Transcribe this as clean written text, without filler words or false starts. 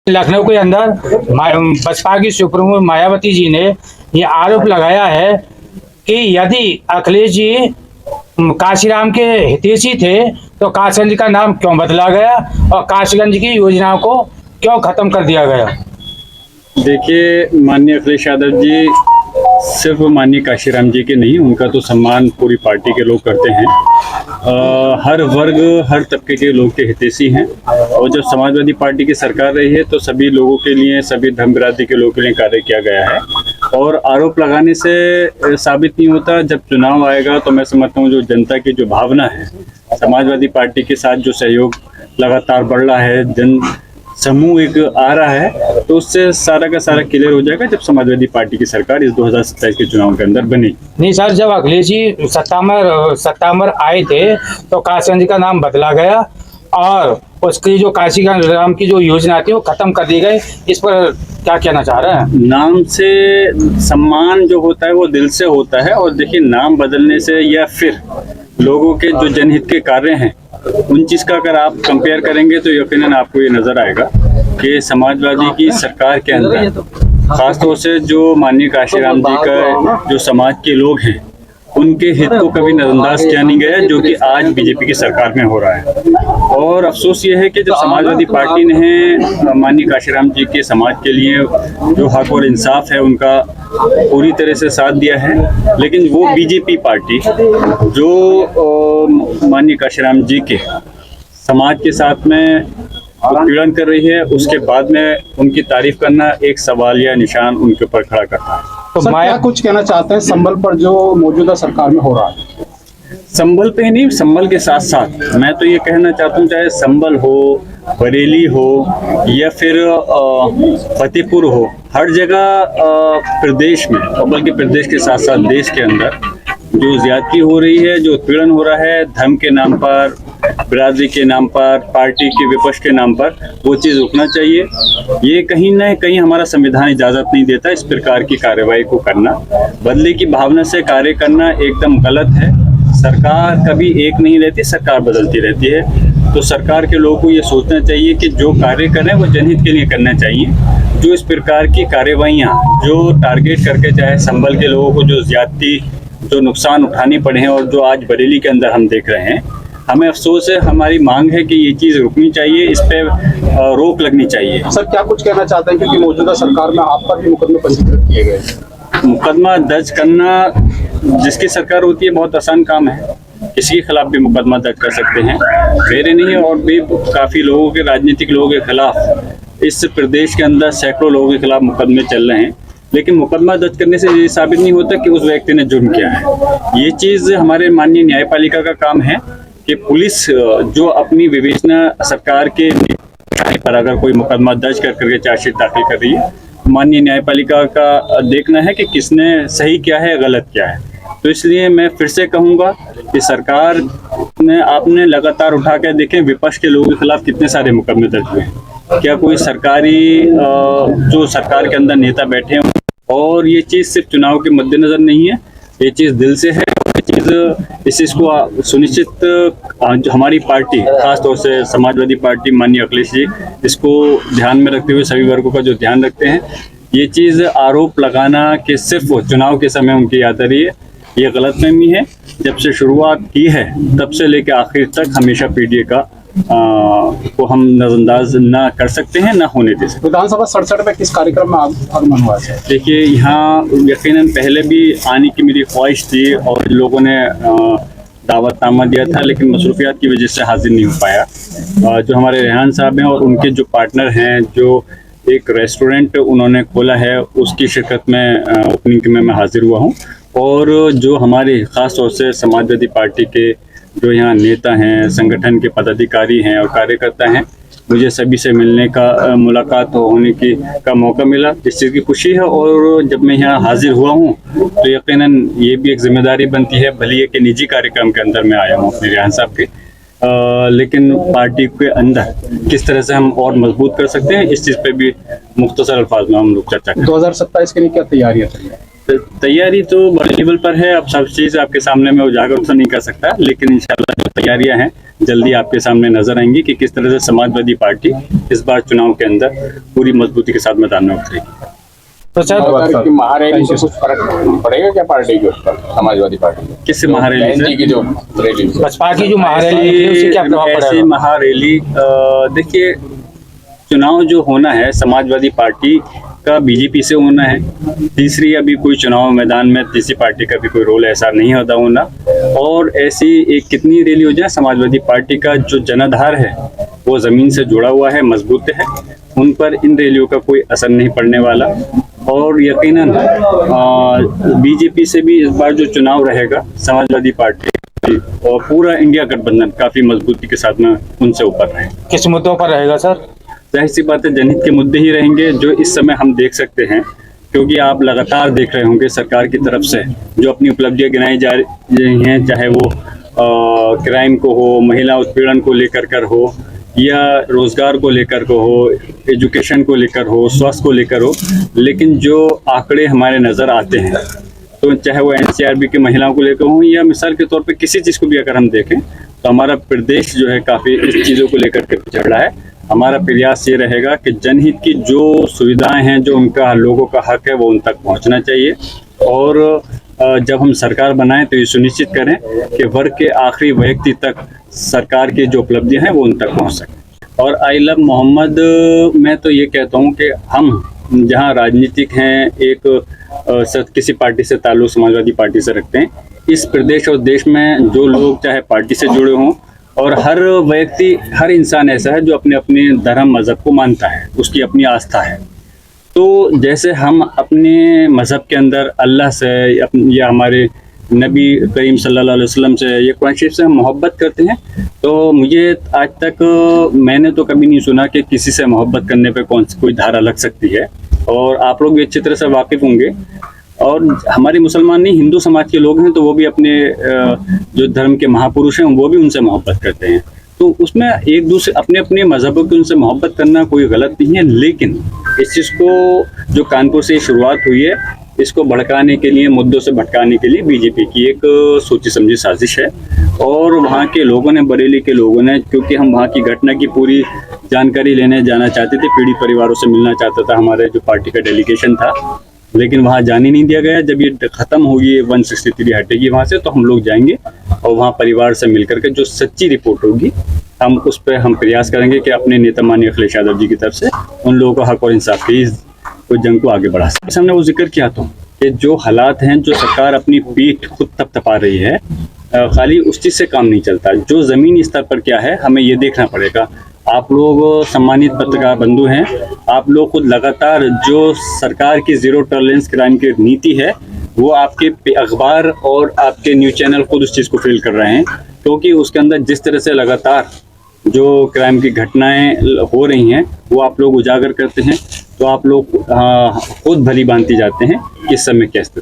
लखनऊ के अंदर बसपा की सुप्रीमो मायावती जी ने ये आरोप लगाया है कि यदि अखिलेश जी काशीराम के हितैषी थे तो काशीगंज का नाम क्यों बदला गया और काशीगंज की योजनाओं को क्यों खत्म कर दिया गया। देखिए, माननीय अखिलेश यादव जी सिर्फ माननीय काशीराम जी के नहीं, उनका तो सम्मान पूरी पार्टी के लोग करते हैं। हर वर्ग हर तबके के लोग के हितैषी हैं और जब समाजवादी पार्टी की सरकार रही है तो सभी लोगों के लिए, सभी धर्म बिरादरी के लोगों के लिए कार्य किया गया है। और आरोप लगाने से साबित नहीं होता। जब चुनाव आएगा तो मैं समझता हूँ जो जनता की जो भावना है, समाजवादी पार्टी के साथ जो सहयोग लगातार बढ़ रहा है, जन समूह एक आ रहा है, तो उससे सारा का सारा क्लियर हो जाएगा जब समाजवादी पार्टी की सरकार इस 2027 के चुनाव के अंदर बनी। नहीं सर, जब अखिलेश जी सत्ता में आए थे तो काशीगंज का नाम बदला गया और उसकी जो काशीगंज राम की जो योजना थी वो खत्म कर दी गई। इस पर क्या कहना चाह रहे हैं? नाम से सम्मान जो होता है वो दिल से होता है। और देखिए, नाम बदलने से या फिर लोगों के जो जनहित के कार्य हैं उन चीज़ का अगर आप कंपेयर करेंगे तो यकीनन आपको ये नज़र आएगा कि समाजवादी की सरकार के अंदर खासतौर से जो माननीय काशीराम जी का जो समाज के लोग हैं उनके हित को कभी नजरअंदाज किया नहीं गया, जो कि आज बीजेपी की सरकार में हो रहा है। और अफसोस ये है कि जब समाजवादी पार्टी ने माननीय काशीराम जी के समाज के लिए जो हक और इंसाफ है उनका पूरी तरह से साथ दिया है, लेकिन वो बीजेपी पार्टी जो माननीय काशीराम जी के समाज के साथ में उत्पीड़न कर रही है, उसके बाद में उनकी तारीफ करना एक सवाल या निशान उनके ऊपर खड़ा करता है। तो सर, क्या कुछ कहना चाहते हैं संबल पर जो मौजूदा सरकार में हो रहा है? संबल पे ही नहीं, संबल के साथ साथ मैं तो ये कहना चाहता हूँ, चाहे संबल हो, बरेली हो या फिर फतेहपुर हो, हर जगह प्रदेश में और बल्कि प्रदेश के साथ साथ देश के अंदर जो ज्यादती हो रही है, जो उत्पीड़न हो रहा है धर्म के नाम पर, बिरादरी के नाम पर, पार्टी के विपक्ष के नाम पर, वो चीज़ रुकना चाहिए। ये कहीं न कहीं हमारा संविधान इजाज़त नहीं देता इस प्रकार की कार्रवाई को करना। बदले की भावना से कार्य करना एकदम गलत है। सरकार कभी एक नहीं रहती, सरकार बदलती रहती है। तो सरकार के लोगों को ये सोचना चाहिए कि जो कार्य करें वो जनहित के लिए करना चाहिए। जो इस प्रकार की कार्रवाइयाँ जो टारगेट करके, चाहे संभल के लोगों को जो ज्यादती, जो नुकसान उठाने पड़े हैं और जो आज बरेली के अंदर हम देख रहे हैं, हमें अफसोस है। हमारी मांग है कि ये चीज़ रुकनी चाहिए, इस पे रोक लगनी चाहिए। सर, क्या कुछ कहना चाहते हैं क्योंकि मौजूदा सरकार में आप पर भी मुकदमे पंजीकृत किए गए? मुकदमा दर्ज करना जिसकी सरकार होती है बहुत आसान काम है, किसी के खिलाफ भी मुकदमा दर्ज कर सकते हैं। मेरे नहीं और भी काफ़ी लोगों के, राजनीतिक लोगों के खिलाफ इस प्रदेश के अंदर सैकड़ों लोगों के खिलाफ मुकदमे चल रहे हैं, लेकिन मुकदमा दर्ज करने से ये साबित नहीं होता कि उस व्यक्ति ने जुर्म किया है। ये चीज़ हमारे माननीय न्यायपालिका का काम है कि पुलिस जो अपनी विवेचना सरकार के पर अगर कोई मुकदमा दर्ज करके चार्जशीट दाखिल कर रही है, माननीय न्यायपालिका का देखना है कि किसने सही क्या है, गलत क्या है। तो इसलिए मैं फिर से कहूँगा कि सरकार ने आपने लगातार उठा कर देखें विपक्ष के लोगों के खिलाफ कितने सारे मुकदमे दर्ज हुए हैं। क्या कोई सरकारी जो सरकार के अंदर नेता बैठे हैं? और ये चीज़ सिर्फ चुनाव के मद्देनजर नहीं है, ये चीज़ दिल से है। इस चीज़ को सुनिश्चित हमारी पार्टी, खासतौर से समाजवादी पार्टी, माननीय अखिलेश जी, इसको ध्यान में रखते हुए सभी वर्गों का जो ध्यान रखते हैं, ये चीज़ आरोप लगाना कि सिर्फ चुनाव के समय उनकी याद आ रही है, ये गलतफहमी है। जब से शुरुआत की है तब से लेकर आखिर तक हमेशा पीडीए का को हम नजरअंदाज ना कर सकते हैं, ना होने दे सकते। विधानसभा 67 में किस कार्यक्रम में आगमन हुआ है? देखिए, यहाँ यकीनन पहले भी आने की मेरी ख्वाहिश थी और लोगों ने दावतनामा दिया था, लेकिन मसरूफियात की वजह से हाजिर नहीं हो पाया। जो हमारे रेहान साहब हैं और उनके जो पार्टनर हैं, जो एक रेस्टोरेंट उन्होंने खोला है, उसकी शिरकत में ओपनिंग में मैं हाजिर हुआ हूँ। और जो हमारे ख़ास तौर से समाजवादी पार्टी के जो यहाँ नेता हैं, संगठन के पदाधिकारी हैं और कार्यकर्ता हैं, मुझे सभी से मिलने का, मुलाकात होने की का मौका मिला, इस चीज़ की खुशी है। और जब मैं यहाँ हाजिर हुआ हूँ तो यकीनन ये भी एक जिम्मेदारी बनती है, भले ही कि निजी कार्यक्रम के अंदर मैं आया हूँ अपने रेहान साहब के, लेकिन पार्टी के अंदर किस तरह से हम और मजबूत कर सकते हैं, इस चीज़ पे भी मुख्तसर अल्फाज में हम लोग चर्चा करें। 2027 के लिए क्या तैयारियां? तैयारी तो बड़े लेवल पर है। अब सब चीज़ आपके सामने मैं उजागर तो नहीं कर सकता, लेकिन इंशाल्लाह जो तैयारियां हैं जल्दी आपके सामने नजर आएंगी कि किस तरह से समाजवादी पार्टी इस बार चुनाव के अंदर पूरी मजबूती के साथ मैदान में उतरेगी। तो सर की महारैली से कुछ फर्क पड़ेगा क्या पार्टी के उस पर, समाजवादी पार्टी की? किससे महारैली जयंती से? की जो रैली थी। बसपा की जो महारैली थी उससे क्या प्रभाव ऐसी पड़ेगा? महारैली देखिए, चुनाव जो होना है समाजवादी पार्टी का बीजेपी से होना है। तीसरी अभी कोई चुनाव मैदान में तीसरी पार्टी का भी कोई रोल ऐसा नहीं होता होना। और ऐसी एक कितनी रैली हो जाए, समाजवादी पार्टी का जो जनाधार है वो ज़मीन से जुड़ा हुआ है, मजबूत है, उन पर इन रैलियों का कोई असर नहीं पड़ने वाला। और यकीनन बीजेपी से भी इस बार जो चुनाव रहेगा समाजवादी पार्टी और पूरा इंडिया गठबंधन काफ़ी मजबूती के साथ में उनसे ऊपर रहे। किस मुद्दों पर रहेगा सर? जाहिर सी बात है, जनहित के मुद्दे ही रहेंगे जो इस समय हम देख सकते हैं, क्योंकि आप लगातार देख रहे होंगे सरकार की तरफ से जो अपनी उपलब्धियां गिनाई जा रही हैं, चाहे वो क्राइम को हो, महिला उत्पीड़न को लेकर कर हो, या रोजगार को लेकर को हो, एजुकेशन को लेकर हो, स्वास्थ्य को लेकर हो। लेकिन जो आंकड़े हमारे नज़र आते हैं, तो चाहे वो एनसीआरबी की महिलाओं को लेकर हो या मिसाल के तौर पे किसी चीज़ को भी अगर हम देखें, तो हमारा प्रदेश जो है काफ़ी इस चीज़ों को लेकर के पिछड़ रहा है। हमारा प्रयास ये रहेगा कि जनहित की जो सुविधाएं हैं, जो उनका लोगों का हक है, वो उन तक पहुंचना चाहिए। और जब हम सरकार बनाएं तो ये सुनिश्चित करें कि वर्ग के आखिरी व्यक्ति तक सरकार की जो उपलब्धियां हैं वो उन तक पहुंच सकें। और आई लव मोहम्मद, मैं तो ये कहता हूं कि हम जहां राजनीतिक हैं, एक किसी पार्टी से ताल्लुक समाजवादी पार्टी से रखते हैं, इस प्रदेश और देश में जो लोग चाहे पार्टी से जुड़े हों, और हर व्यक्ति, हर इंसान ऐसा है जो अपने अपने धर्म मज़हब को मानता है, उसकी अपनी आस्था है। तो जैसे हम अपने मज़हब के अंदर अल्लाह से या हमारे नबी करीम सल्लल्लाहु अलैहि वसल्लम से या कुरान शरीफ से हम मोहब्बत करते हैं, तो मुझे आज तक मैंने तो कभी नहीं सुना कि किसी से मोहब्बत करने पे कोई धारा लग सकती है। और आप लोग भी अच्छी तरह से वाकिफ़ होंगे, और हमारे मुसलमान नहीं, हिंदू समाज के लोग हैं, तो वो भी अपने जो धर्म के महापुरुष हैं वो भी उनसे मोहब्बत करते हैं। तो उसमें एक दूसरे अपने अपने मज़हबों की उनसे मोहब्बत करना कोई गलत नहीं है। लेकिन इस चीज़ को जो कानपुर से शुरुआत हुई है, इसको भड़काने के लिए, मुद्दों से भटकाने के लिए बीजेपी की एक सोची समझी साजिश है। और वहाँ के लोगों ने, बरेली के लोगों ने, क्योंकि हम वहाँ की घटना की पूरी जानकारी लेने जाना चाहते थे, पीड़ित परिवारों से मिलना चाहता था हमारे जो पार्टी का डेलीगेशन था, लेकिन वहाँ जाने नहीं दिया गया। जब ये ख़त्म होगी, 163 हटेगी वहाँ से, तो हम लोग जाएंगे और वहाँ परिवार से मिलकर के जो सच्ची रिपोर्ट होगी हम उस पर हम प्रयास करेंगे कि अपने नेता माननीय अखिलेश यादव जी की तरफ से उन लोगों का हक और इंसाफ की कोई जंग को आगे बढ़ा सके। हमने वो जिक्र किया था कि जो हालात हैं, जो सरकार अपनी पीठ खुद थपथपा रही है, खाली उस चीज़ से काम नहीं चलता। जो ज़मीनी स्तर पर क्या है हमें ये देखना पड़ेगा। आप लोग सम्मानित पत्रकार बंधु हैं, आप लोग खुद लगातार जो सरकार की ज़ीरो टॉलरेंस क्राइम की नीति है वो आपके अखबार और आपके न्यूज़ चैनल खुद उस चीज़ को फेल कर रहे हैं, क्योंकि उसके अंदर जिस तरह से लगातार जो क्राइम की घटनाएं हो रही हैं वो आप लोग उजागर करते हैं, तो आप लोग खुद भली भांति जाते हैं कि इस समय क्या स्थिति।